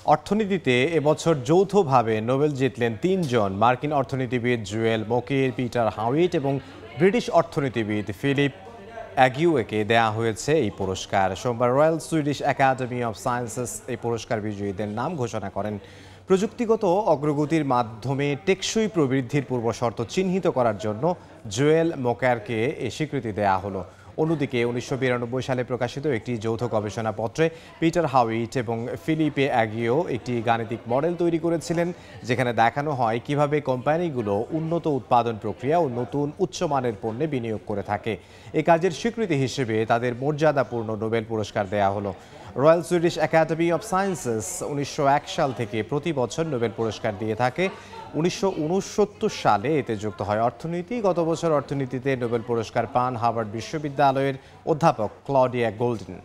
অর্থনীতিতে এবছর যৌথভাবে নোবেল জিতলেন তিনজন মার্কিন অর্থনীতিবিদ জুয়েল মোকের, পিটার হাউইট এবং ব্রিটিশ অর্থনীতিবিদ ফিলিপ অ্যাগিউকে দেয়া হয়েছে এই পুরস্কার। সোমবার royal Swedish academy of sciences এই পুরস্কার বিজয়ীদের নাম ঘোষণা করেন। প্রযুক্তিগত অগ্রগতির মাধ্যমে টেকসই প্রবৃদ্ধির পূর্বশর্ত চিহ্নিত করার জন্য জুয়েল মোকারকে এই স্বীকৃতি দেয়া হলো। অন্যদিকে ১৯৯২ সালে প্রকাশিত একটি যৌথ গবেষণাপত্রে পিটার হাউইট এবং ফিলিপে অ্যাগিও একটি গাণিতিক মডেল তৈরি করেছিলেন, যেখানে দেখানো হয় কিভাবে কোম্পানিগুলো উন্নত উৎপাদন প্রক্রিয়া ও নতুন উচ্চমানের পণ্যে বিনিয়োগ করে থাকে। এই কাজের স্বীকৃতি হিসেবে তাদের মর্যাদাপূর্ণ নোবেল পুরস্কার দেয়া হলো। Royal Swedish academy of sciences ১৯০১ সাল থেকে প্রতি বছর নোবেল পুরস্কার দিয়ে থাকে। ১৯৬৯ সালে এতে যুক্ত হয় অর্থনীতি। গত বছর অর্থনীতিতে নোবেল পুরস্কার পান হার্ভার্ড বিশ্ববিদ্যালয়ের অধ্যাপক ক্লডিয়া গোল্ডিন।